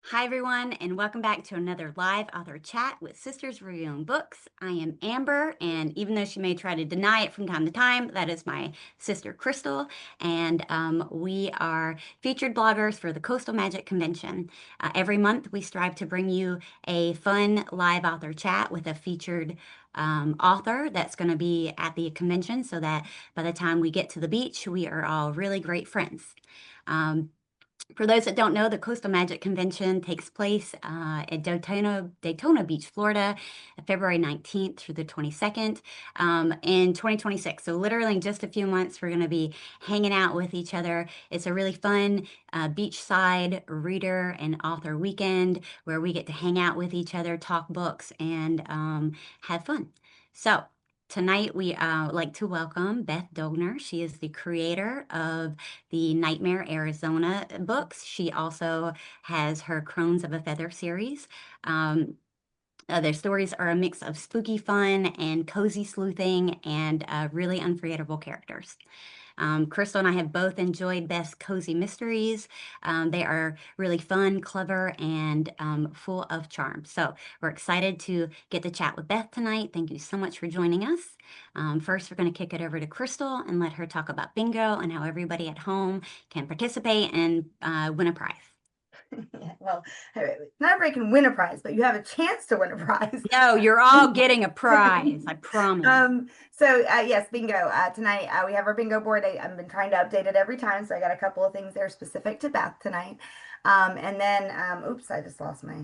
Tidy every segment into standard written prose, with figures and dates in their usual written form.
Hi, everyone, and welcome back to another live author chat with Sisters Reviewing Books. I am Amber, and even though she may try to deny it from time to time, that is my sister Crystal, and we are featured bloggers for the Coastal Magic Convention. Every month, we strive to bring you a fun live author chat with a featured author that's going to be at the convention so that by the time we get to the beach, we are all really great friends. Um, for those that don't know, the Coastal Magic Convention takes place at Daytona Beach, Florida, February 19th through the 22nd in 2026. So literally in just a few months, we're going to be hanging out with each other. It's a really fun beachside reader and author weekend where we get to hang out with each other, talk books, and have fun. So tonight we like to welcome Beth Dolgner. She is the creator of the Nightmare Arizona books. She also has her Crones of a Feather series. Their stories are a mix of spooky fun and cozy sleuthing and really unforgettable characters. Crystal and I have both enjoyed Beth's cozy mysteries. They are really fun, clever, and full of charm. So we're excited to get to chat with Beth tonight. Thank you so much for joining us. First, we're going to kick it over to Crystal and let her talk about bingo and how everybody at home can participate and win a prize. Yeah, well, not everybody can win a prize, but you have a chance to win a prize. No, you're all getting a prize, I promise. Yes, bingo. Tonight we have our bingo board. I've been trying to update it every time, so I got a couple of things there specific to Beth tonight. And then, oops, I just lost my.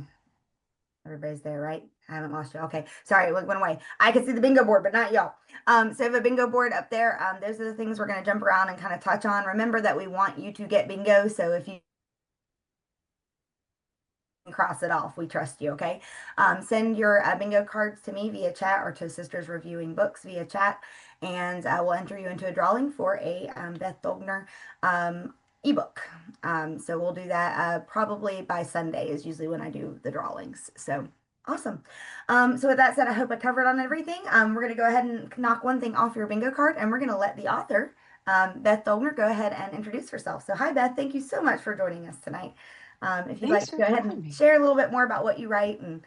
Everybody's there, right? I haven't lost you. Okay, sorry, it went away. I can see the bingo board, but not y'all. So I have a bingo board up there. Those are the things we're going to jump around and kind of touch on. Remember that we want you to get bingo, so if you cross it off. We trust you, okay? Send your bingo cards to me via chat or to Sisters Reviewing Books via chat, and we'll enter you into a drawing for a Beth Dolgner ebook. So we'll do that probably by Sunday is usually when I do the drawings. So awesome. So with that said, I hope I covered on everything. We're going to go ahead and knock one thing off your bingo card, and we're going to let the author, Beth Dolgner, go ahead and introduce herself. So hi, Beth. Thank you so much for joining us tonight. If you'd like Thanks to for go ahead having and me. share a little bit more about what you write and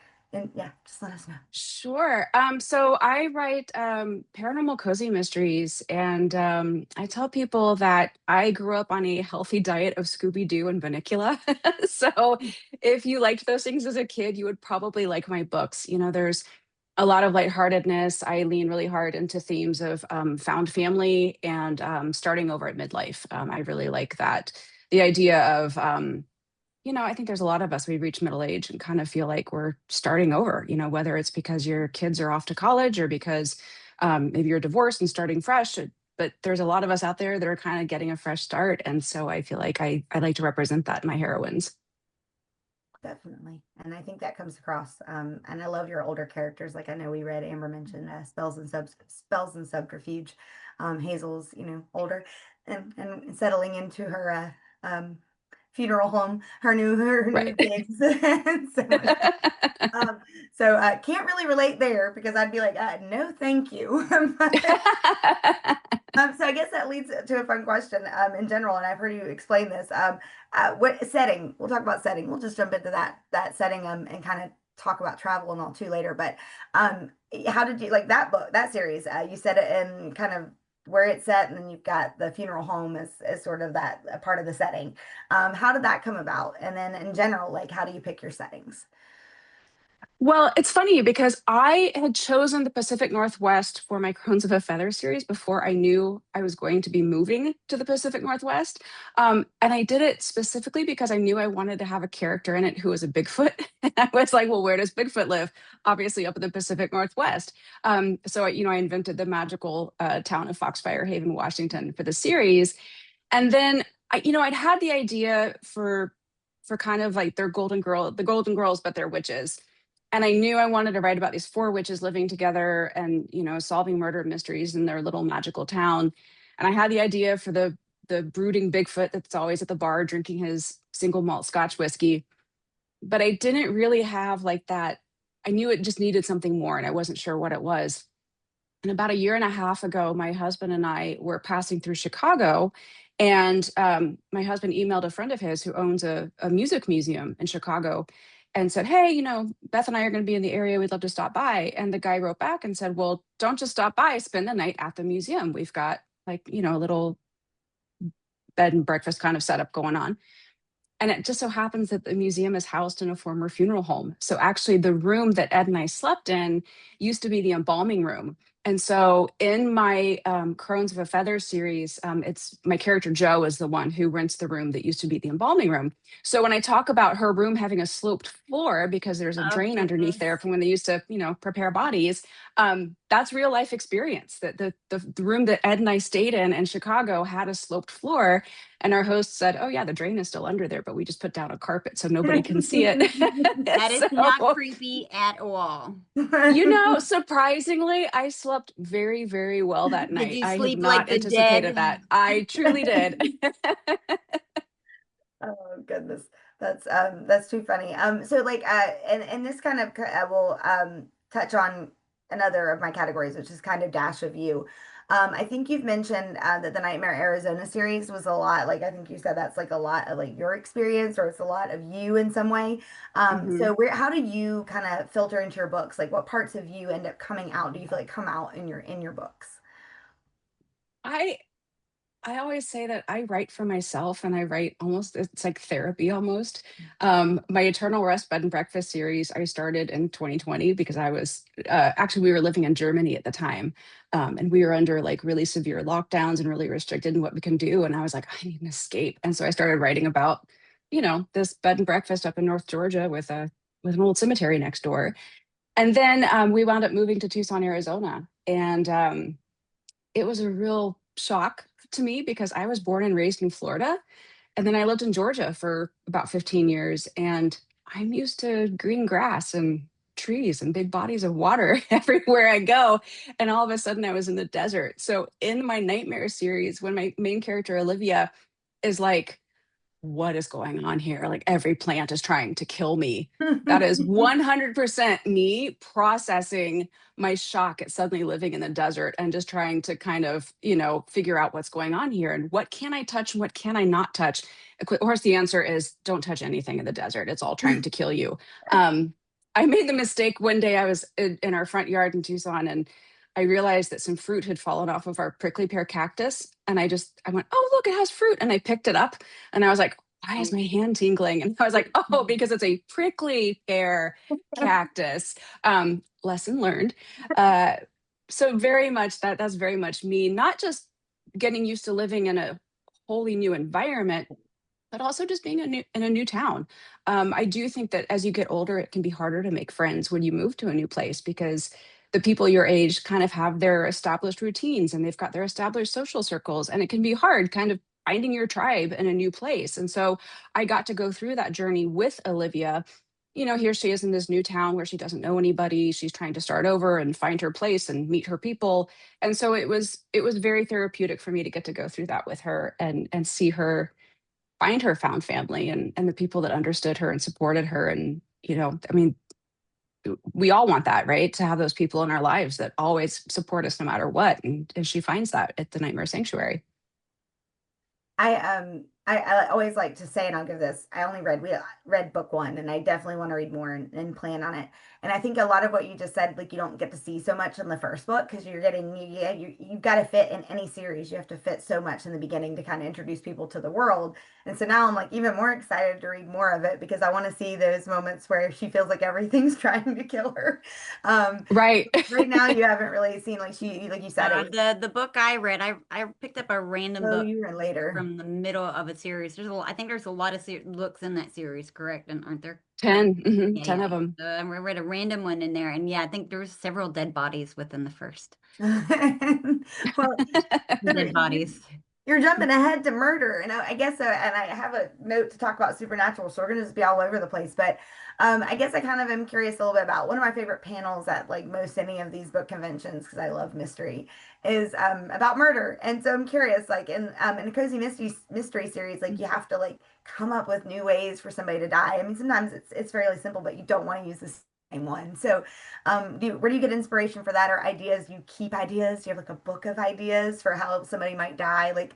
yeah, just let us know. Sure. So I write paranormal cozy mysteries, and I tell people that I grew up on a healthy diet of Scooby-Doo and Bunnicula. So if you liked those things as a kid, you would probably like my books. There's a lot of lightheartedness. I lean really hard into themes of found family and starting over at midlife. I really like that. The idea of I think there's a lot of us, we reach middle age and kind of feel like we're starting over, whether it's because your kids are off to college or because maybe you're divorced and starting fresh. But there's a lot of us out there that are kind of getting a fresh start. And so I feel like I like to represent that in my heroines. Definitely. And I think that comes across. And I love your older characters. Like I know we read Amber mentioned spells and subterfuge. Hazel's, older and settling into her funeral home, her new Right. gigs. so Um, can't really relate there because I'd be like, no, thank you. So I guess that leads to a fun question in general, and I've heard you explain this. What setting? We'll talk about setting. We'll just jump into that setting and kind of talk about travel and all too later. But um, how did you like that book, that series? You said it in kind of where it's set, and then you've got the funeral home as sort of that a part of the setting. How did that come about? And then in general, like how do you pick your settings? Well, it's funny because I had chosen the Pacific Northwest for my Crones of a Feather series before I knew I was going to be moving to the Pacific Northwest. And I did it specifically because I knew I wanted to have a character in it who was a Bigfoot. And I was like, well, where does Bigfoot live? Obviously, up in the Pacific Northwest. So I invented the magical town of Foxfire Haven, Washington for the series. And then I'd had the idea for kind of like the Golden Girls, but they're witches. And I knew I wanted to write about these four witches living together and, solving murder mysteries in their little magical town. And I had the idea for the brooding Bigfoot that's always at the bar drinking his single malt Scotch whiskey. But I didn't really have like that. I knew it just needed something more, and I wasn't sure what it was. And about a year and a half ago, my husband and I were passing through Chicago, And my husband emailed a friend of his who owns a music museum in Chicago and said, hey, Beth and I are going to be in the area. We'd love to stop by. And the guy wrote back and said, well, don't just stop by, spend the night at the museum. We've got like, a little bed and breakfast kind of setup going on. And it just so happens that the museum is housed in a former funeral home. So actually, the room that Ed and I slept in used to be the embalming room. And so in my Crones of a Feather series, it's my character Joe is the one who rents the room that used to be the embalming room. So when I talk about her room having a sloped floor because there's a Oh, drain underneath there goodness. from when they used to, prepare bodies, that's real life experience. That the room that Ed and I stayed in Chicago had a sloped floor, and our host said, oh, yeah, the drain is still under there, but we just put down a carpet so nobody can see it. That is not So, creepy at all. surprisingly, I slept very, very well that Did night. you I had sleep like not the anticipated dead? that. I truly did. Oh goodness, that's too funny. So like and this kind of will touch on another of my categories, which is kind of dash of you. I think you've mentioned that the Nightmare Arizona series was a lot. Like I think you said that's like a lot of like your experience, or it's a lot of you in some way. Mhm. So how do you kind of filter into your books? Like what parts of you end up coming out? Do you feel like come out in your books? I I always say that I write for myself and I write almost, it's like therapy almost. My Eternal Rest Bed and Breakfast series, I started in 2020 because I was actually, we were living in Germany at the time. And we were under like really severe lockdowns and really restricted in what we can do. And I was like, I need an escape. And so I started writing about, this bed and breakfast up in North Georgia with an old cemetery next door. And then we wound up moving to Tucson, Arizona. And it was a real shock to me because I was born and raised in Florida. And then I lived in Georgia for about 15 years. And I'm used to green grass and trees and big bodies of water everywhere I go. And all of a sudden I was in the desert. So in my Nightmare series, when my main character, Olivia, is like, what is going on here? Like every plant is trying to kill me. That is 100% me processing my shock at suddenly living in the desert and just trying to kind of, figure out what's going on here and what can I touch and what can I not touch. Of course, the answer is don't touch anything in the desert. It's all trying to kill you. I made the mistake one day. I was in our front yard in Tucson and I realized that some fruit had fallen off of our prickly pear cactus. And I went, oh, look, it has fruit. And I picked it up and I was like, why is my hand tingling? And I was like, oh, because it's a prickly pear cactus. Lesson learned. Uh, so very much that's very much me, not just getting used to living in a wholly new environment, but also just being in a new town. I do think that as you get older, it can be harder to make friends when you move to a new place because the people your age kind of have their established routines and they've got their established social circles, and it can be hard kind of finding your tribe in a new place. And so I got to go through that journey with Olivia. Here she is in this new town where she doesn't know anybody. She's trying to start over and find her place and meet her people. And so it was very therapeutic for me to get to go through that with her and see her find her found family and the people that understood her and supported her. And, I mean, we all want that, right? To have those people in our lives that always support us no matter what. And she finds that at the Nightmare Sanctuary. I always like to say, and I'll give this. I only read book one, and I definitely want to read more and plan on it. And I think a lot of what you just said, like you don't get to see so much in the first book because you're getting you've got to fit in any series. You have to fit so much in the beginning to kind of introduce people to the world. And so now I'm like even more excited to read more of it because I want to see those moments where she feels like everything's trying to kill her. Um, Right. right now you haven't really seen like you said it was The book I read, I picked up a random so book you were later. from the middle of a series. I think there's a lot of books in that series, correct? And aren't there? 10, Yeah, 10 yeah, of yeah. them. So I read a random one in there, and yeah, I think there was several dead bodies within the first. Well, you're, Dead bodies. you're jumping ahead to murder, and I guess and I have a note to talk about supernatural, so we're gonna just be all over the place. But I guess I kind of am curious a little bit about one of my favorite panels at like most any of these book conventions because I love mystery is about murder, and so I'm curious, like in a cozy mystery series, like you have to like come up with new ways for somebody to die. I mean, sometimes it's fairly simple, but you don't want to use the same one. So where do you get inspiration for that or ideas? You keep ideas? Do you have like a book of ideas for how somebody might die? Like,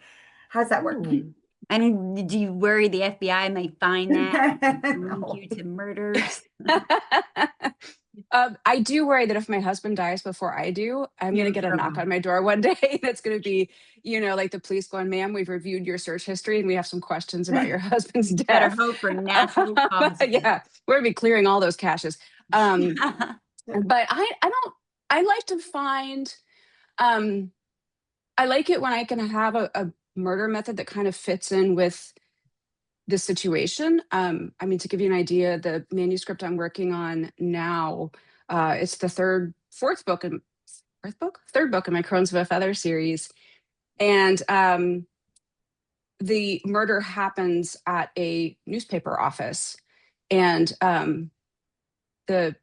How's that work? Ooh. And do you worry the FBI may find that and link No. you to murders? I do worry that if my husband dies before I do, I'm going You're to in get a knock trouble. on my door one day that's going to be, like the police going, ma'am, we've reviewed your search history and we have some questions about your husband's You better death. hope for natural causes. Yeah, we're going to be clearing all those caches. But I like to find, um, I like it when I can have a murder method that kind of fits in with the situation. I mean, to give you an idea, the manuscript I'm working on now, it's the third book in my Crones of a Feather series. And the murder happens at a newspaper office. And the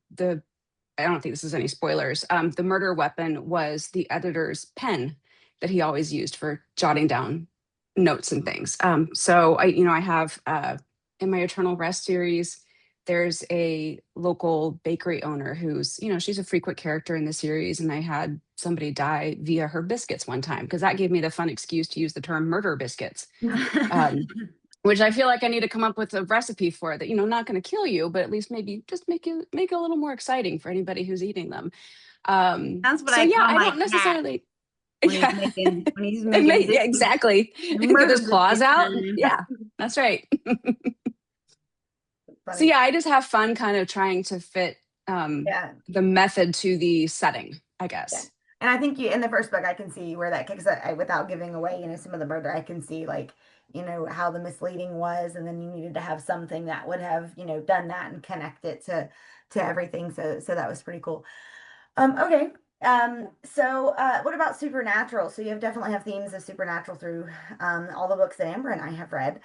I don't think this is any spoilers. The murder weapon was the editor's pen that he always used for jotting down notes and things. So I have in my Eternal Rest series, there's a local bakery owner who's, she's a frequent character in the series, and I had somebody die via her biscuits one time because that gave me the fun excuse to use the term murder biscuits. Which I feel like I need to come up with a recipe for that, not going to kill you, but at least maybe just make it a little more exciting for anybody who's eating them. That's what So I yeah, call I my don't cat necessarily. when Yeah, he's making yeah, biscuits. exactly. Get Murder his claws biscuit out. time. Yeah, that's right. So Funny. yeah, I just have fun kind of trying to fit Yeah. the method to the setting, I Yeah. guess. And I think you in the first book, I can see where that kicks. Without giving away, some of the murder, I can see like, how the misleading was, and then you needed to have something that would have, done that and connect it to everything. So that was pretty cool. Okay. What about supernatural? So you definitely have themes of supernatural through all the books that Amber and I have read.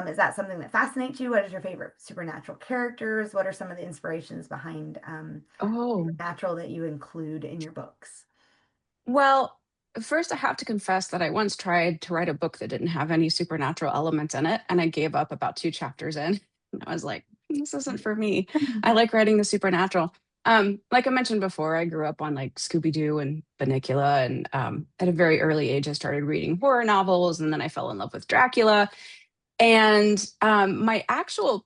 Is that something that fascinates you? What is your favorite supernatural characters? What are some of the inspirations behind Oh, supernatural that you include in your books? well, first I have to confess that I once tried to write a book that didn't have any supernatural elements in it, and I gave up about 2 chapters in. And I was like, this isn't for me. I like writing the supernatural. Like I mentioned before, I grew up on like Scooby-Doo and Bunnicula, and at a very early age, I started reading horror novels, and then I fell in love with Dracula. And my actual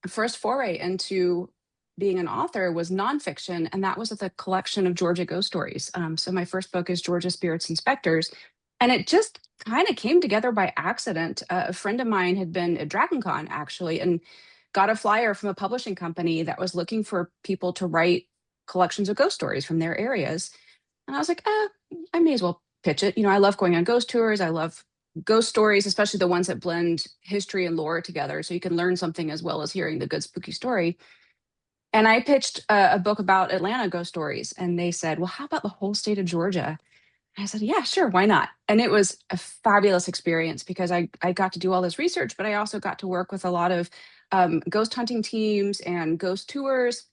first foray into being an author was nonfiction, and that was with a collection of Georgia ghost stories. So my first book is Georgia Spirits and Specters, and it just kind of came together by accident. A friend of mine had been at DragonCon actually, and got a flyer from a publishing company that was looking for people to write collections of ghost stories from their areas. And I was like, I may as well pitch it. I love going on ghost tours. I love ghost stories, especially the ones that blend history and lore together. So you can learn something as well as hearing the good spooky story. And I pitched a book about Atlanta ghost stories. And they said, well, how about the whole state of Georgia? And I said, yeah, sure, why not? And it was a fabulous experience because I got to do all this research, but I also got to work with a lot of ghost hunting teams and ghost tours.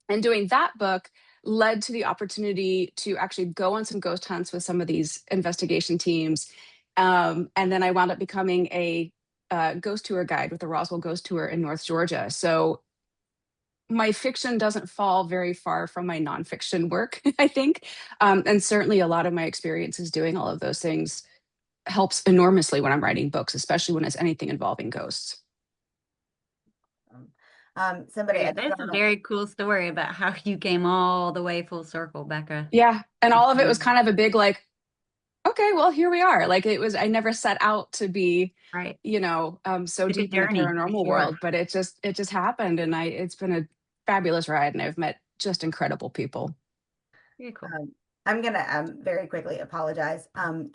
And doing that book led to the opportunity to actually go on some ghost hunts with some of these investigation teams. And then I wound up becoming a ghost tour guide with the Roswell Ghost Tour in North Georgia. So my fiction doesn't fall very far from my nonfiction work, I think. And certainly a lot of my experiences doing all of those things helps enormously when I'm writing books, especially when it's anything involving ghosts. Somebody, Great. That's a very cool story about how you came all the way full circle, Becca. Yeah. And all of it was kind of a big like, okay, well, here we are. Like I never set out to be, Right. so It's a deep in the journey, for paranormal sure. world, but it just happened. And it's been a fabulous ride, and I've met just incredible people. Very cool. I'm gonna very quickly apologize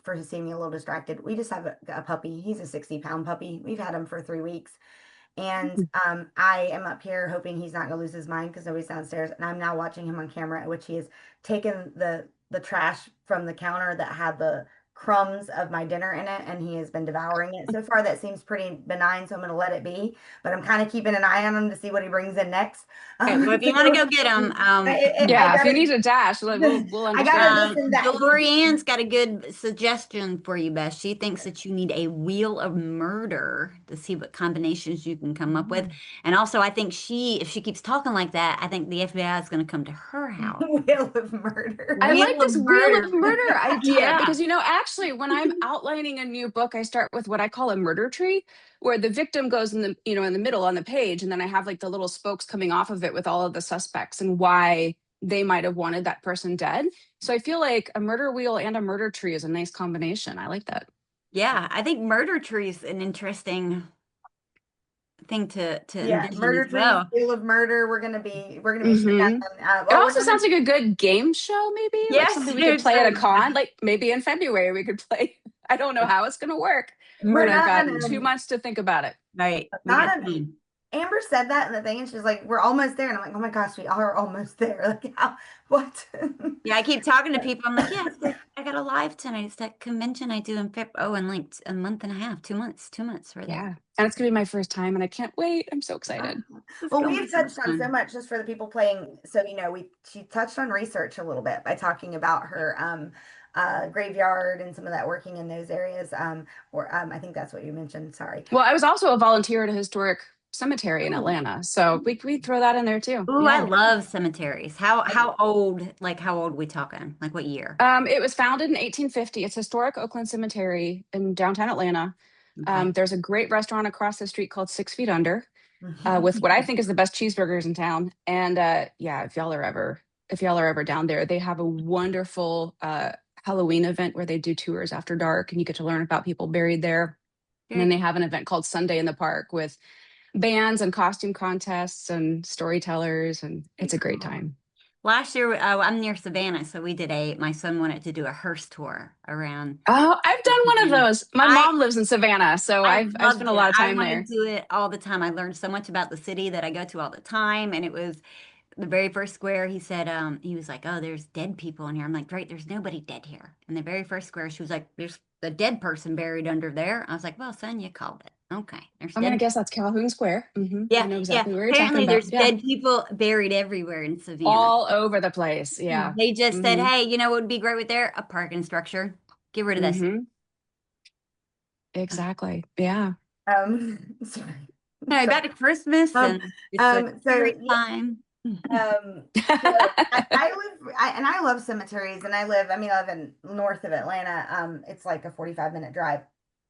for seeming a little distracted. We just have a puppy. He's a 60-pound puppy. We've had him for 3 weeks. And I am up here hoping he's not gonna lose his mind because nobody's downstairs. And I'm now watching him on camera, at which he has taken the trash from the counter that had the crumbs of my dinner in it, and he has been devouring it. So far, that seems pretty benign, so I'm gonna let it be. But I'm kind of keeping an eye on him to see what he brings in next. Okay, well, if you want to go get him, yeah, if you need a dash, we'll I gotta understand. listen that. Lorianne's got a good suggestion for you, Beth. She thinks that you need a wheel of murder to see what combinations you can come up with. And also, I think if she keeps talking like that, I think the FBI is going to come to her house. Wheel of murder. I like this wheel of murder idea Yeah. because actually, when I'm outlining a new book, I start with what I call a murder tree, where the victim goes in the, in the middle on the page, and then I have like the little spokes coming off of it with all of the suspects and why they might have wanted that person dead. So I feel like a murder wheel and a murder tree is a nice combination. I like that. Yeah, I think murder tree is an interesting thing to Yeah, envision murder as trees, well. Wheel of Murder. We're gonna be seeing that. Hmm. It Well, we're also having sounds like a good game show, maybe like Yes, something we could it's play at a con. Like maybe in February we could play. I don't know how it's going to work, but we're murder I've got having 2 months to think about it. right. We got not an time. Amber said that in the thing, and she's like, "We're almost there," and I'm like, "Oh my gosh, we are almost there!" Like, how? What? Yeah, I keep talking to people. I'm like, yeah, I got a live tonight. It's that convention I do in in like a month and a half, 2 months, 2 months. We're there. Yeah, and it's going to be my first time, and I can't wait. I'm so excited. It's Well, gonna we be have so touched on so fun. much just for the people playing. So, she touched on research a little bit by talking about her graveyard and some of that working in those areas. Or I think that's what you mentioned. Sorry. Well, I was also a volunteer at a historic cemetery in Ooh. Atlanta, so we throw that in there too. Ooh, I Yeah. love cemeteries. How I old? Like how old we talking? Like what year? It was founded in 1850. It's historic Oakland Cemetery in downtown Atlanta. Okay. There's a great restaurant across the street called 6 Feet Under, love. with what I think is the best cheeseburgers in town. And yeah, if y'all are ever down there, they have a wonderful Halloween event where they do tours after dark, and you get to learn about people buried there. And then Very they cool. have an event called Sunday in the Park with bands and costume contests and storytellers, and Very it's a great cool. time. Last year, I'm near Savannah, so we did my son wanted to do a hearse tour around. Oh, I've done one of Savannah. those. My I mom lives in Savannah, so I I've spent loved a it. lot of I time want to there. do it all the time. I learned so much about the city that I go to all the time, and it was the very first square. He said, he was like, "Oh, there's dead people in here." I'm like, "Great, there's nobody dead here." And the very first square, she was like, "There's a dead person buried under there." I was like, "Well, son, you called it. Okay, there's I'm gonna dead." guess that's Calhoun Square. I Yeah, know yeah. exactly where you're talking Apparently, about. there's Yeah, dead people buried everywhere in Savannah. all over the place. Yeah. They just said, Hmm. "Hey, you know what would be great with there? A parking structure. Get rid of this." Hmm. Exactly. Yeah. Sorry. Anyway, back to Christmas, Um, and it's like so great time. Um, so I love cemeteries, and I mean, I live in north of Atlanta. It's like a 45-minute drive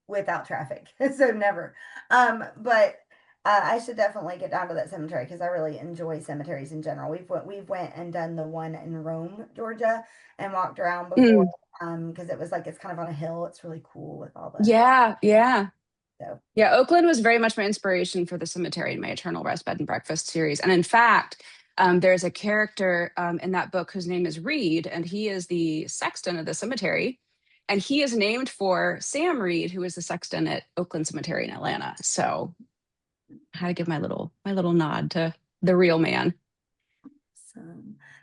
without traffic, so never. But I should definitely get down to that cemetery because I really enjoy cemeteries in general. We've went and done the one in Rome, Georgia, and walked around before. Mm. Because it was like it's kind of on a hill. It's really cool with all the Yeah. Yeah. so. Yeah. Oakland was very much my inspiration for the cemetery in my Eternal Rest Bed and Breakfast series. And in fact, there's a character in that book whose name is Reed, and he is the sexton of the cemetery. And he is named for Sam Reed, who is the sexton at Oakland Cemetery in Atlanta. So I had to give my little nod to the real man.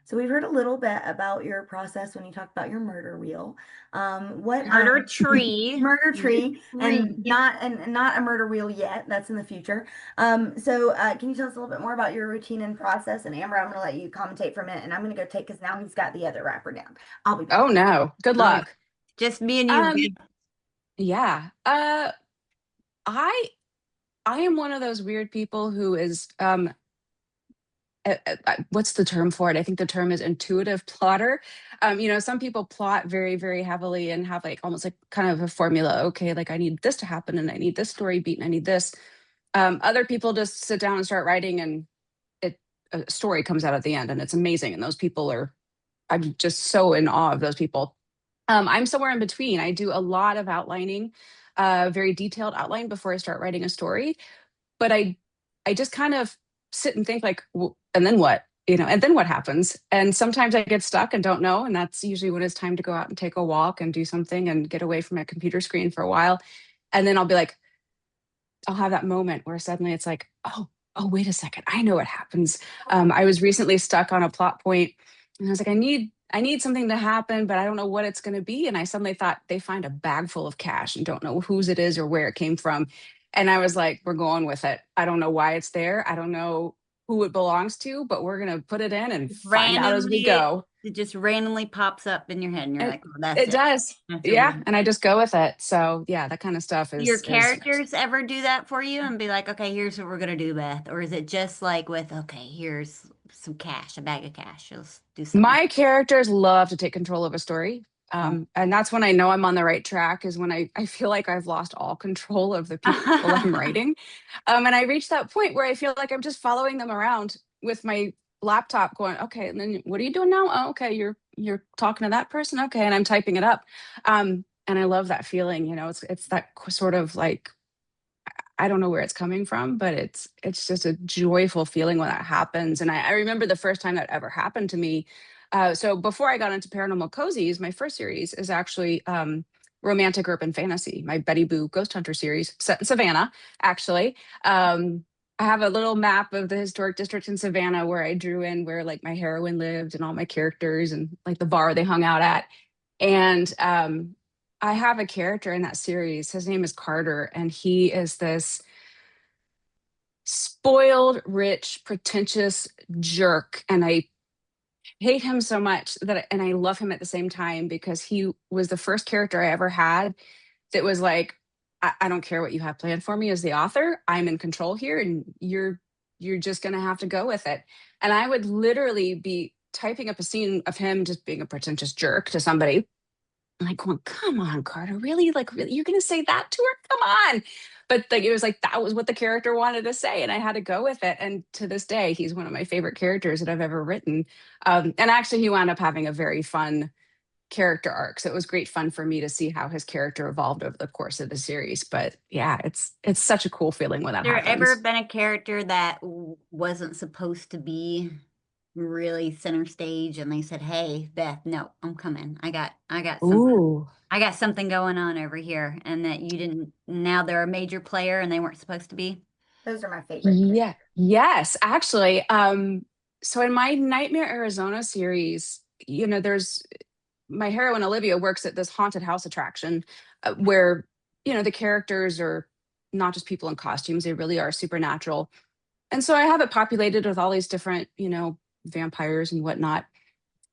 So we've heard a little bit about your process when you talked about your murder wheel. What Murder tree. murder tree and Tree. not a murder wheel yet. That's in the future. So can you tell us a little bit more about your routine and process? And Amber, I'm going to let you commentate for a minute, and I'm going to go take because now he's got the other wrapper down. I'll be back. Oh no. Good Oh, luck. just me and you. Um, Babe. yeah. I I am one of those weird people who is what's the term for it? I think the term is intuitive plotter. Some people plot very, very heavily and have like almost like kind of a formula. Okay, like I need this to happen and I need this story beat and I need this. Other people just sit down and start writing, and a story comes out at the end and it's amazing. And those people I'm just so in awe of those people. I'm somewhere in between. I do a lot of outlining, very detailed outline before I start writing a story, but I just kind of sit and think like, and then what? And then what happens? And sometimes I get stuck and don't know, and that's usually when it's time to go out and take a walk and do something and get away from my computer screen for a while. And then I'll be like, I'll have that moment where suddenly it's like, oh, wait a second, I know what happens. I was recently stuck on a plot point, and I was like, I need something to happen, but I don't know what it's going to be. And I suddenly thought they find a bag full of cash and don't know whose it is or where it came from. And I was like, we're going with it. I don't know why it's there. I don't know who it belongs to, but we're going to put it in and find out as we Randomly, go. it just randomly pops up in your head, and you're And like, "Oh, that's it it. does. That's a Yeah. read." And I just go with it. So yeah, that kind of stuff Do your is characters ever do that for you and be like, "Okay, here's what we're gonna do, Beth," or is it just like with, "Okay, here's some cash, a bag of cash. Let's do something." my characters love to take control of a story. And that's when I know I'm on the right track, is when I feel like I've lost all control of the people I'm writing. And I reach that point where I feel like I'm just following them around with my laptop going, okay, and then what are you doing now? Oh, okay, you're talking to that person. Okay, and I'm typing it up. And I love that feeling, it's that sort of like, I don't know where it's coming from, but it's just a joyful feeling when that happens. And I remember the first time that ever happened to me. So before I got into paranormal cozies, my first series is actually romantic urban fantasy. My Betty Boo Ghost Hunter series set in Savannah, actually. I have a little map of the historic district in Savannah where I drew in where like my heroine lived and all my characters and like the bar they hung out at. And I have a character in that series. His name is Carter, and he is this spoiled, rich, pretentious jerk. And I hate him so much and I love him at the same time, because he was the first character I ever had that was like, I don't care what you have planned for me as the author. I'm in control here, and you're just gonna have to go with it. And I would literally be typing up a scene of him just being a pretentious jerk to somebody. I'm like, going, come on, Carter, really? Like, really, you're gonna say that to her? Come on. But like, it was like that was what the character wanted to say, and I had to go with it. And to this day, he's one of my favorite characters that I've ever written. And actually, he wound up having a very fun character arc, so it was great fun for me to see how his character evolved over the course of the series. But yeah, it's such a cool feeling when that There ever happens. been a character that wasn't supposed to be really center stage and they said, "Hey, Beth, no, I'm coming. Ooh. I got something going on over here," and that you didn't, now they're a major player and they weren't supposed to be? Those are my favorite Yeah. characters. Yes, actually. So in my Nightmare Arizona series, there's my heroine Olivia works at this haunted house attraction where, the characters are not just people in costumes, they really are supernatural. And so I have it populated with all these different, vampires and whatnot.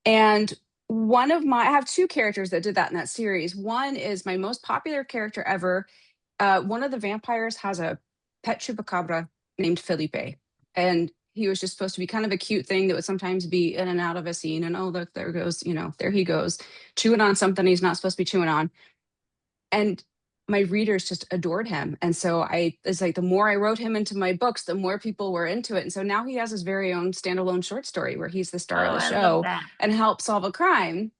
And I have two characters that did that in that series. One is my most popular character ever. One of the vampires has a pet chupacabra named Felipe. And he was just supposed to be kind of a cute thing that would sometimes be in and out of a scene. And oh, look, there goes, there he goes, chewing on something he's not supposed to be chewing on. And my readers just adored him. And so it's like the more I wrote him into my books, the more people were into it. And so now he has his very own standalone short story where he's the star of Oh, the I love show that. and helps solve a crime.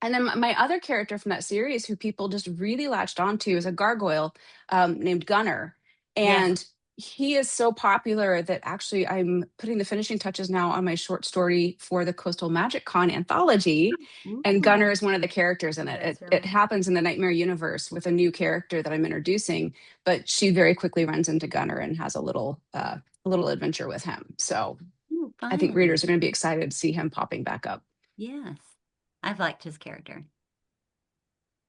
And then my other character from that series, who people just really latched onto, is a gargoyle named Gunner. Yes. And he is so popular that actually I'm putting the finishing touches now on my short story for the Coastal Magic Con anthology. And Gunner Ooh. is one of the characters in it. That's It happens in the Nightmare universe with a new character that I'm introducing, but she very quickly runs into Gunner and has a little adventure with him. So Ooh, I think fun. readers are going to be excited to see him popping back up. Yes. I've liked his character.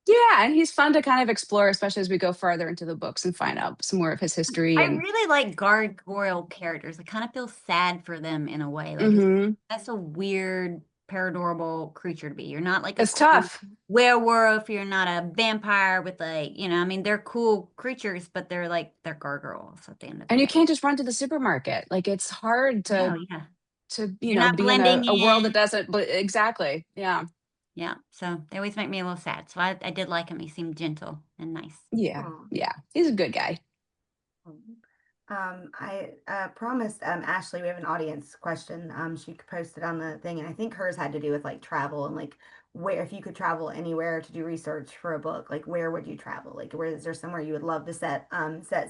Yeah, and he's fun to kind of explore, especially as we go farther into the books and find out some more of his history. I And really like gargoyle characters. I kind of feel sad for them in a way. Like mhm, that's a weird paranormal creature to be. You're not like a it's cool tough. werewolf. You're not a vampire with like, I mean, they're cool creatures, but they're gargoyles at the end of the And you day. can't just run to the supermarket. Like it's hard No, to yeah. to You're not be in blending a world that in. doesn't. But exactly, yeah, Yeah. So they always make me a little sad. So I did like him. He seemed gentle and nice. yeah, Aw. yeah. He's a good guy. I promised Ashley we have an audience question. She posted on the thing, and I think hers had to do with like travel and like where if you could travel anywhere to do research for a book, like where would you travel? Like where is there somewhere you would love to set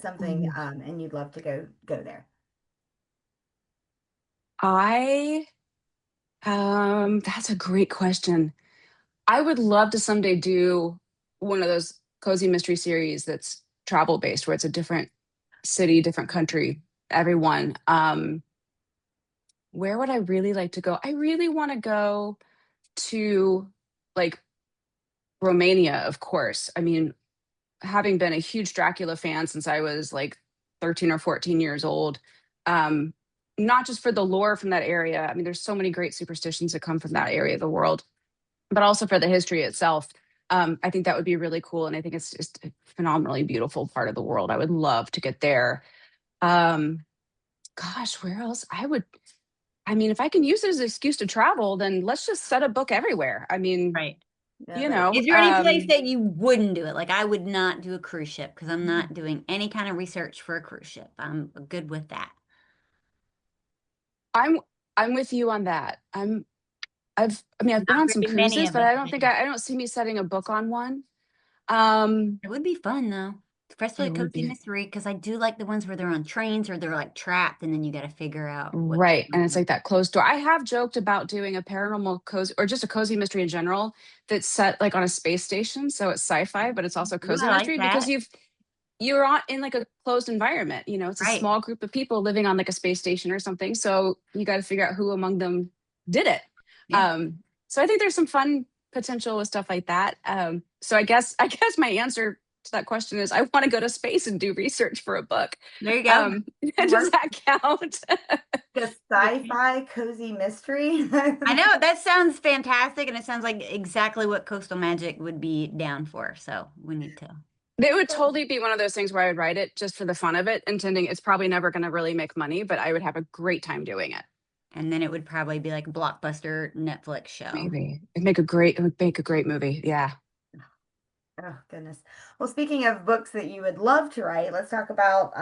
something Ooh. and you'd love to go there? I That's a great question. I would love to someday do one of those cozy mystery series that's travel based, where it's a different city, different country, everyone. Where would I really like to go? I really want to go to like Romania, of course. I mean, having been a huge Dracula fan since I was like 13 or 14 years old, um, not just for the lore from that area. I mean, there's so many great superstitions that come from that area of the world, but also for the history itself. I think that would be really cool. And I think it's just a phenomenally beautiful part of the world. I would love to get there. Um, Gosh, where else? I mean, if I can use it as an excuse to travel, then let's just set a book everywhere. I mean, Right. Yeah, you but know, Is there any place that you wouldn't do it? Like I would not do a cruise ship because I'm not doing any kind of research for a cruise ship. I'm good with that. I'm I'm with you on that. I mean, I've been Not on some very many cruises, of but us I don't think do. I don't see me setting a book on one. Um, It would be fun though, especially it a would cozy be. mystery because I do like the ones where they're on trains or they're like trapped and then you got to figure out what's Right. And going it's on. like that closed door. I have joked about doing a paranormal cozy or just a cozy mystery in general that's set like on a space station. So it's sci-fi, but it's also Ooh, cozy I like mystery because that. you're on in like a closed environment. You know, it's a Right. small group of people living on like a space station or something. So you got to figure out who among them did it. Yeah. So I think there's some fun potential with stuff like that. So I guess my answer to that question is I want to go to space and do research for a book. There you go. Um, It does works. that count? a sci-fi cozy mystery. I know that sounds fantastic, and it sounds like exactly what Coastal Magic would be down for. So we need to, It would totally be one of those things where I would write it just for the fun of it, intending it's probably never going to really make money, but I would have a great time doing it. and then it would probably be like a blockbuster Netflix show. Maybe it would make a great movie. Yeah. Oh goodness. Well, speaking of books that you would love to write, let's talk about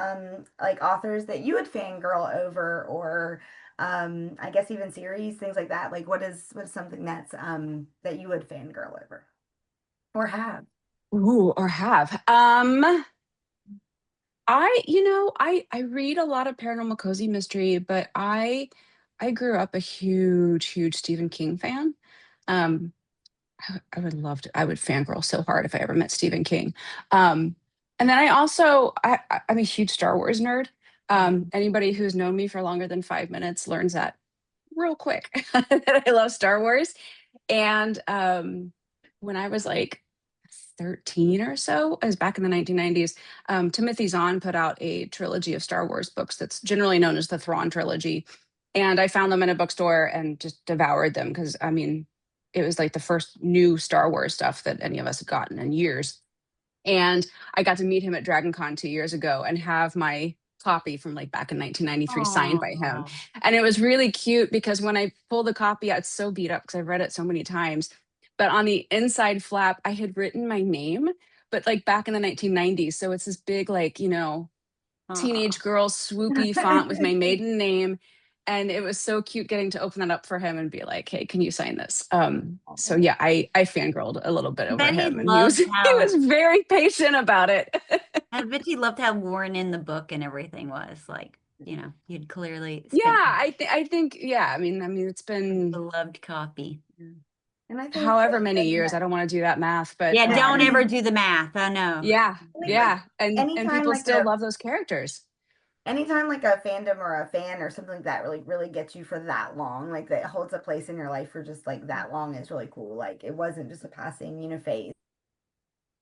like authors that you would fangirl over or I guess even series, things like that. Like what is something that's that you would fangirl over or have? Ooh, or have. I read a lot of paranormal cozy mystery, but I grew up a huge Stephen King fan. Um, I would love to. I would fangirl so hard if I ever met Stephen King. Um, and then I'm a huge Star Wars nerd. Anybody who's known me for longer than 5 minutes learns that real quick that I love Star Wars. And when I was like 13 or so, as back in the 1990s, Timothy Zahn put out a trilogy of Star Wars books that's generally known as the Thrawn trilogy. And I found them in a bookstore and just devoured them because, I mean, it was like the first new Star Wars stuff that any of us had gotten in years. And I got to meet him at Dragon Con 2 years ago and have my copy from like back in 1993 signed by him. Oh, And it was really cute because when I pulled the copy out, it's so beat up because I've read it so many times. But on the inside flap, I had written my name, but like back in the 1990s. So it's this big, like, oh. teenage girl swoopy font with my maiden name. And it was so cute getting to open that up for him and be like, hey, can you sign this? So yeah, I fangirled a little bit I over bet he him and he was loved he how was very patient about it. I bet he loved how worn in the book and everything was. Like, you'd clearly Yeah, spent I think yeah, I mean it's a been beloved copy. And I think however that, many years. I don't want to do that math, but Yeah, don't ever do the math. I know. yeah, I think like yeah. And anytime people like still a love those characters. anytime like a fandom or a fan or something like that really gets you for that long, like that holds a place in your life for just like that long is really cool. Like it wasn't just a passing, phase.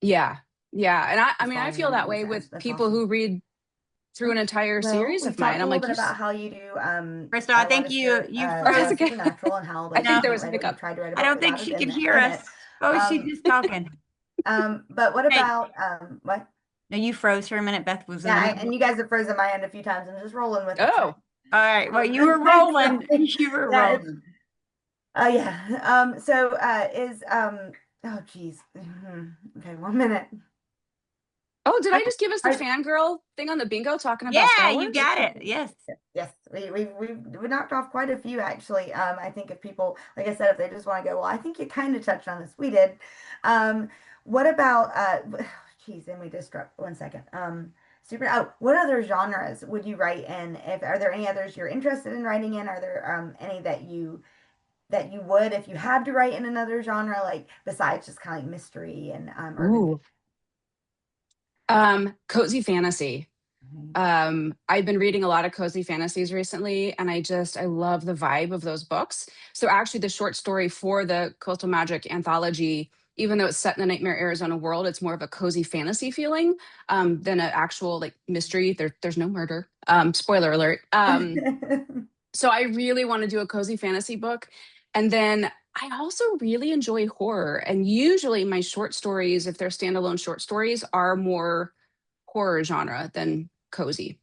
Yeah. Yeah. And I Just mean I following feel your that name. way with That's people awesome. who read through an entire Well, series we've of mine. talked a I'm little like, bit about how you do Crystal, I a lot think of you that's froze. okay. supernatural and how I like you think there can't was a write it. You've hiccup. tried to write a I book don't think without it she could hear in it. us. Oh, she's Um, just talking. but what Hey, about what? no, you froze for a minute. Beth was in Yeah, the middle. and you guys have frozen my end a few times. I'm just rolling with it today. Oh, All right. Well, you were So, rolling. You were yeah, it's rolling. yeah. So is oh geez. Okay, 1 minute. oh, did I just give us the Are, fangirl thing on the bingo talking about Yeah, Star you Wars? got it. Yes. yes, we knocked off quite a few actually. I think if people, like I said, if they just want to go, well, I think you kind of touched on this. We did. Um, what about geez, then we just struck 1 second. Super. Oh, what other genres would you write in? If are there any others you're interested in writing in? Are there any that you would if you had to write in another genre, like besides just kind of like mystery and urban Ooh. Cozy fantasy. fiction? I've been reading a lot of cozy fantasies recently, and I love the vibe of those books. So actually, the short story for the Coastal Magic anthology, even though it's set in the Nightmare Arizona world, it's more of a cozy fantasy feeling than an actual like mystery. There's no murder. Spoiler alert. So I really want to do a cozy fantasy book, and then I also really enjoy horror. And usually, my short stories, if they're standalone short stories, are more horror genre than cozy.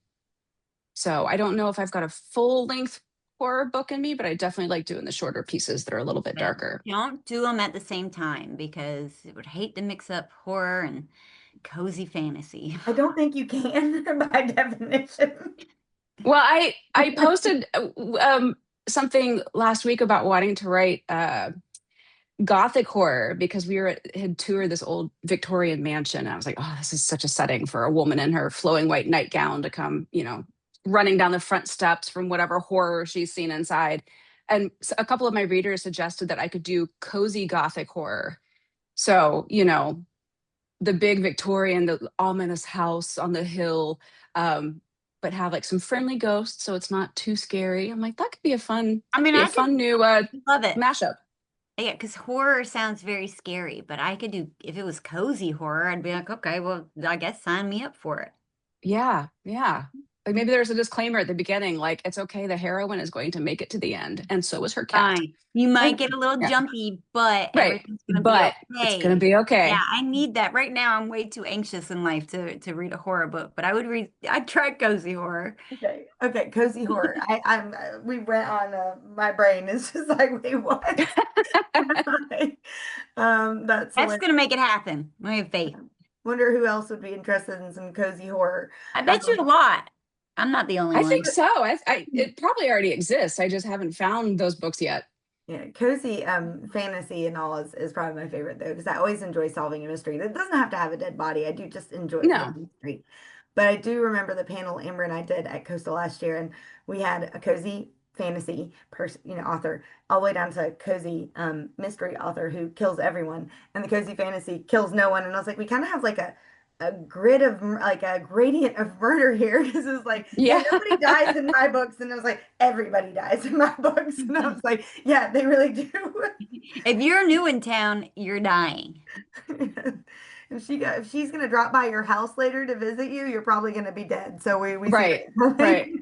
So I don't know if I've got a full length horror book in me, but I definitely like doing the shorter pieces that are a little bit Yeah. darker. Don't do them at the same time because I would hate to mix up horror and cozy fantasy. I don't think you can by definition. Well, I posted something last week about wanting to write gothic horror because had toured this old Victorian mansion. And I was like, oh, this is such a setting for a woman in her flowing white nightgown to come, running down the front steps from whatever horror she's seen inside. And a couple of my readers suggested that I could do cozy gothic horror. So, the big Victorian, the ominous house on the hill, but have like some friendly ghosts, so it's not too scary. I'm like, that could be a fun, I that could mean, be a I could fun new love it. mashup. Yeah, because horror sounds very scary, but I could do, if it was cozy horror, I'd be like, okay, well, I guess sign me up for it. Yeah, yeah. Like maybe there's a disclaimer at the beginning, like it's okay, the heroine is going to make it to the end, and so is her cat. Fine. You might Like, get a little Yeah, jumpy, but right. everything's gonna be But it's gonna okay. be Yeah, okay. I need that. Right now, I'm way too anxious in life to read a horror book, but I'd try cozy horror. okay, okay, cozy horror. We went on. My brain is just like, wait, what? That's That's hilarious. gonna make it happen. I have faith. Wonder who else would be interested in some cozy horror. I bet you a lot. I'm not the only I one. think so. It probably already exists. I just haven't found those books yet. Yeah, cozy fantasy and all is probably my favorite though, because I always enjoy solving a mystery. It doesn't have to have a dead body. I do just enjoy the No. mystery. But I do remember the panel Amber and I did at Coastal last year, and we had a cozy fantasy person, author, all the way down to cozy mystery author who kills everyone, and the cozy fantasy kills no one. And I was like, we kind of have like a grid of like a gradient of murder here. This is like, yeah, Yeah. nobody dies in my books, and it was like everybody dies in my books, and I was like, yeah, they really do. If you're new in town, you're dying. If she's gonna drop by your house later to visit you, you're probably gonna be dead. So we see Right. that coming. Right.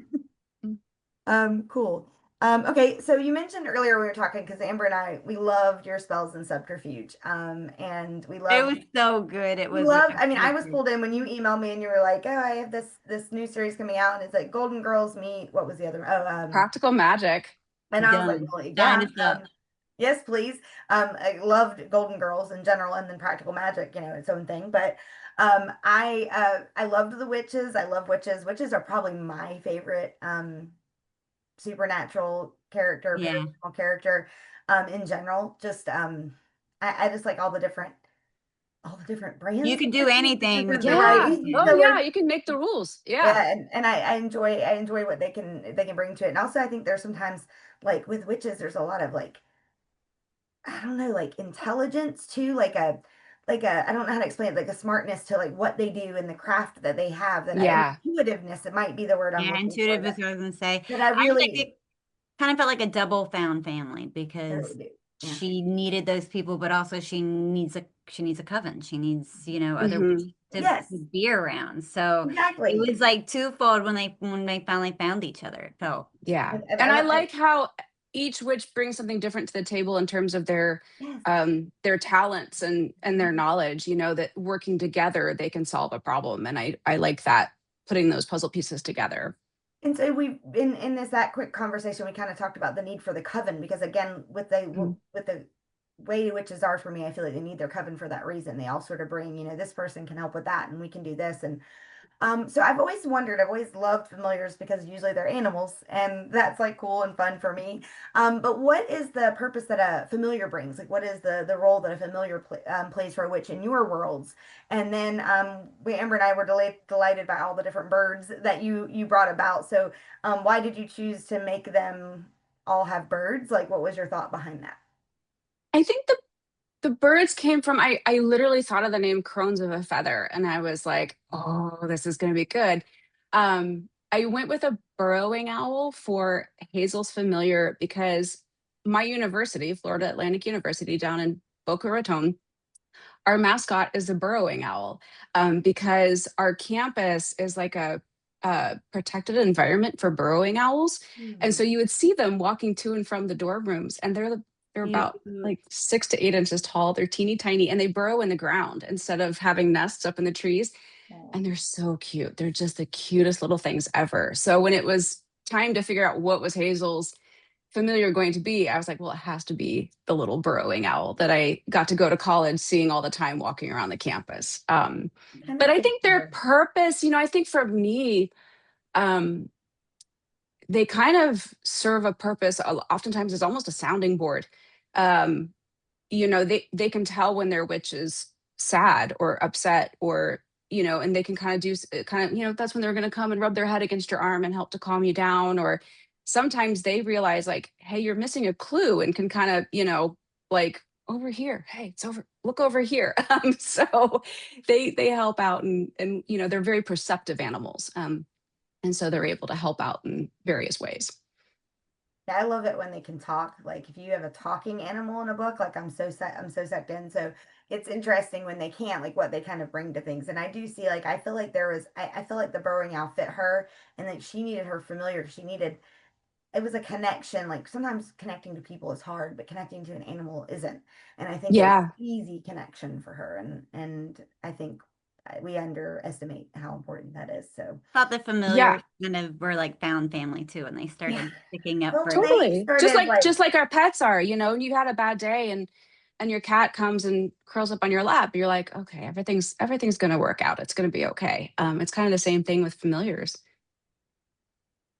Cool. Okay, so you mentioned earlier we were talking because Amber and I we loved your spells and subterfuge. And we It loved was so good. It we was loved I mean I was amazing. pulled in when you emailed me and you were like, oh, I have this new series coming out and it's like Golden Girls meet what was the other Practical magic. and I was like, Done. well, Sign yeah, us up. yes, please. I loved Golden Girls in general, and then Practical Magic, its own thing. But I loved the witches. I love witches. Witches are probably my favorite supernatural character, Yeah. paranormal character in general. Just I just like all the different brands. You can do anything with Is the the right. Yeah. right Oh the yeah, word. you can make the rules. Yeah. Yeah, and I enjoy what they can bring to it. And also I think there's sometimes like with witches, there's a lot of like I don't know, like intelligence too, I don't know how to explain it, like a smartness to like what they do and the craft that they have Yeah. intuitiveness, it might be the word I'm Yeah, looking for intuitive is what I was gonna say. that I I think really, it kind of felt like a double found family I really because do. Yeah. she needed those people, but also she needs a coven. She needs, other Hmm. witches to Yes, be around. So it exactly. was like twofold when they finally found each other. It felt. Yeah. I And I love like how each witch brings something different to the table in terms of yes. their talents and their knowledge, that working together they can solve a problem. And I like that, putting those puzzle pieces together. And so we in this that quick conversation we kind of talked about the need for the coven because again Mhm. with the way witches are for me I feel like they need their coven for that reason they all sort of bring this person can help with that and we can do this and so I've always wondered, I've always loved familiars because usually they're animals, and that's like cool and fun for me. But what is the purpose that a familiar brings? Like, what is the role that a familiar plays for a witch in your worlds? And then Amber and I were delighted by all the different birds that you brought about. So why did you choose to make them all have birds? Like, what was your thought behind that? I think the birds came from I literally thought of the name Crones of a Feather and I was like, oh, this is gonna be good. I went with a burrowing owl for Hazel's familiar because my university, Florida Atlantic University down in Boca Raton, our mascot is a burrowing owl because our campus is like a protected environment for burrowing owls. And Hmm. so you would see them walking to and from the dorm rooms, and they're about Cute. like 6 to 8 inches tall. They're teeny tiny, and they burrow in the ground instead of having nests up in the trees. Oh, And they're so cute. They're just the cutest little things ever. So when it was time to figure out what was Hazel's, familiar going to be? I was like, well, it has to be the little burrowing owl that I got to go to college seeing all the time walking around the campus. Kind But of I think their similar. purpose, I think for me, um, they kind of serve a purpose. Oftentimes, it's almost a sounding board. Um, they can tell when their witch is sad or upset, or and they can kind of do that's when they're going to come and rub their head against your arm and help to calm you down. Or sometimes they realize, like, hey, you're missing a clue, and can kind of like, over here, hey, it's over, look over here. So they help out, and they're very perceptive animals, and so they're able to help out in various ways. Yeah, I love it when they can talk. Like if you have a talking animal in a book, like I'm so sucked in. So it's interesting when they can't, like what they kind of bring to things. And I do see, like, I feel like I feel like the burrowing owl fit her, and like she needed her familiar. She needed, it was a connection. Like sometimes connecting to people is hard, but connecting to an animal isn't. And I think it was Yeah. easy connection for her. And I think we underestimate how important that is. So Thought the Yeah. familiars kind of were like found family too, and they yeah. started picking up Well, for when them. they Totally. Just started like like, just like our pets are, and you had a bad day, and your cat comes and curls up on your lap. You're like, okay, everything's gonna work out. It's gonna be okay. It's kind of the same thing with familiars.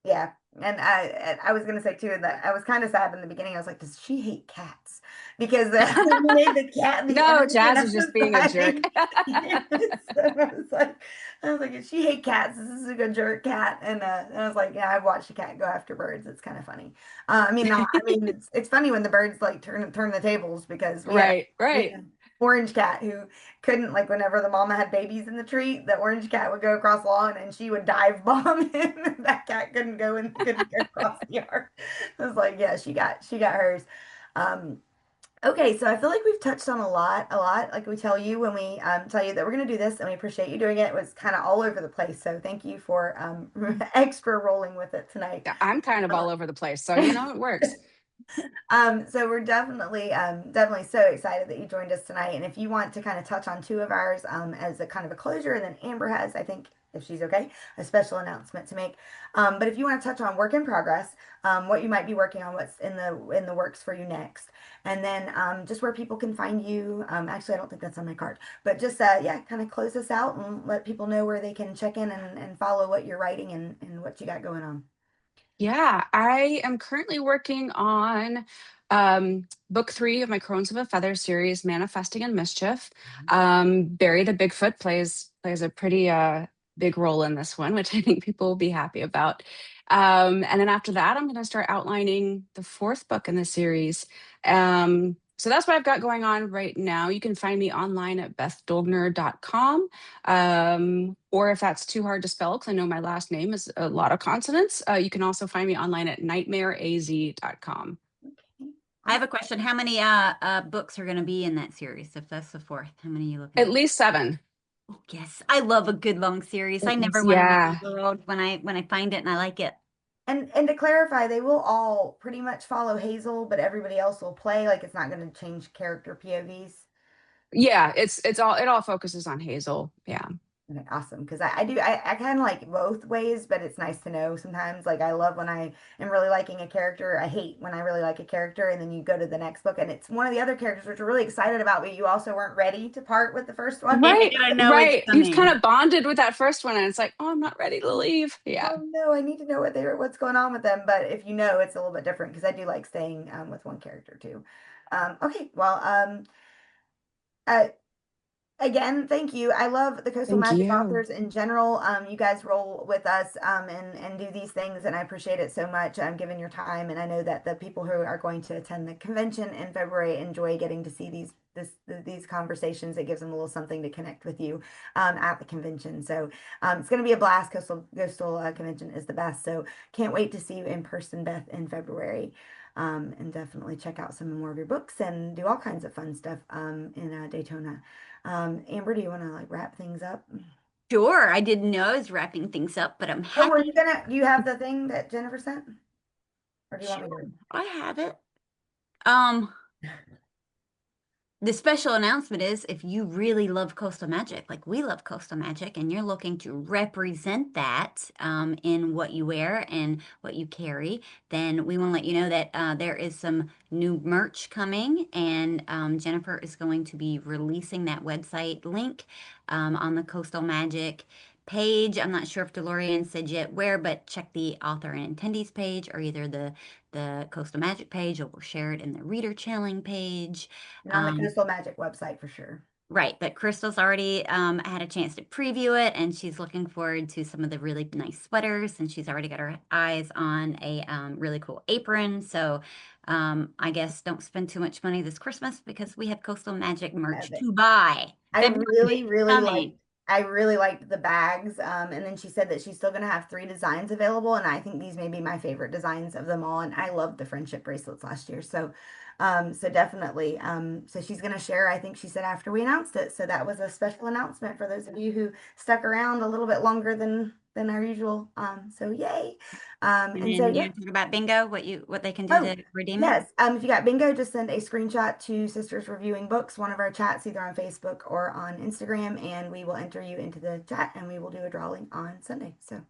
yeah, and I was gonna say too that I was kind of sad in the beginning. I was like, does she hate cats? Because we made the cat the No, enemy, and Jazz I is was just being a jerk. like, so I was like, if she hate cats, this is a good jerk cat. And I was like, yeah, I've watched a cat go after birds. It's kind of funny. I mean, not, I mean, it's funny when the birds like turn the tables because Right, we right. had an orange cat who couldn't, like, whenever the mama had babies in the tree, the orange cat would go across the lawn and she would dive bomb him. And that cat couldn't go across the yard. I was like, yeah, she got hers. Um, okay, so I feel like we've touched on a lot. Like we tell you when we tell you that we're going to do this, and we appreciate you doing it. It was kind of all over the place, so thank you for extra rolling with it tonight. Yeah, I'm kind of all over the place, so it works. So we're definitely so excited that you joined us tonight. And if you want to kind of touch on two of ours as a kind of a closure, and then Amber has, I think, if she's okay, a special announcement to make. But if you want to touch on work in progress, what you might be working on, what's in the works for you next, and then just where people can find you. Actually, I don't think that's on my card, but just yeah, kind of close us out and let people know where they can check in and follow what you're writing and what you got going on. Yeah, I am currently working on book 3 of my Crones of a Feather series, Manifesting in Mischief. Barry the Bigfoot plays a pretty big role in this one, which I think people will be happy about. And then after that, I'm going to start outlining the 4th book in the series. So that's what I've got going on right now. You can find me online at bethdolgner.com. Or if that's too hard to spell, because I know my last name is a lot of consonants, you can also find me online at nightmareaz.com. I have a question. How many books are going to be in that series? If that's the 4th, how many are you looking At at? least 7. Oh, yes, I love a good long series. I never want to read Yeah. the world when I find it and I like it. And to clarify, they will all pretty much follow Hazel, but everybody else will play. Like it's not going to change character POVs. Yeah, it all focuses on Hazel. Yeah. Okay, awesome. Because I kind of like both ways, but it's nice to know sometimes. Like I love when I am really liking a character. I hate when I really like a character, and then you go to the next book and it's one of the other characters which you're really excited about, but you also weren't ready to part with the first one. And you Right, gotta know it's right. You've kind coming. of bonded with that first one, and it's like, oh, I'm not ready to leave. Yeah. Oh no, I need to know what's going on with them. But if you know, it's a little bit different because I do like staying with one character too. Okay, well, uh, again, thank you. I love the Coastal Thank Magic you. authors in general. You guys roll with us and do these things, and I appreciate it so much. Given your time, and I know that the people who are going to attend the convention in February enjoy getting to see these conversations. It gives them a little something to connect with you at the convention. So it's going to be a blast. Coastal Convention is the best. So can't wait to see you in person, Beth, in February. And definitely check out some more of your books and do all kinds of fun stuff in Daytona. Amber, do you want to like wrap things up? Sure, I didn't know I was wrapping things up, but I'm Oh, were happy. you gonna, do you have the thing that Jennifer sent? Or do you want me to Sure, read? I have it. Um, The special announcement is if you really love Coastal Magic, like we love Coastal Magic, and you're looking to represent that in what you wear and what you carry, then we want to let you know that there is some new merch coming, and Jennifer is going to be releasing that website link on the Coastal Magic page. I'm not sure if DeLorean said yet where, but check the author and attendees page or either the Coastal Magic page, or we'll share it in the reader channeling page. And on the Um, Coastal Magic website for sure. Right, but Crystal's already had a chance to preview it, and she's looking forward to some of the really nice sweaters, and she's already got her eyes on a really cool apron. So I guess don't spend too much money this Christmas because we have Coastal Magic merch to buy. I February is coming. really liked the bags. And then she said that she's still going to have 3 designs available. And I think these may be my favorite designs of them all. And I loved the friendship bracelets last year. So definitely. So she's going to share, I think she said after we announced it. So that was a special announcement for those of you who stuck around a little bit longer than our usual. So yay. And then so you yeah. talk about bingo, what they can do Oh, to redeem it. yes. If you got bingo, just send a screenshot to Sisters Reviewing Books, one of our chats, either on Facebook or on Instagram, and we will enter you into the chat and we will do a drawing on Sunday. So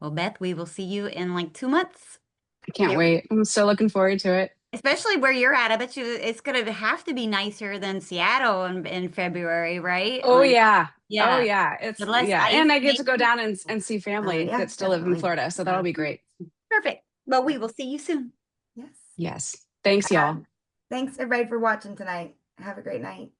Well, Beth, we will see you in like 2 months. I can't wait. I'm so looking forward to it. Especially where you're at. I bet you it's gonna have to be nicer than Seattle in February, right? Oh Like, yeah. Oh yeah. yeah. It's The less yeah. ice, And I get to go maybe. down and see family yeah, that still live in definitely. Florida. So that'll be great. Perfect. Well, we will see you soon. Yes. Yes. Thanks, y'all. Thanks everybody for watching tonight. Have a great night.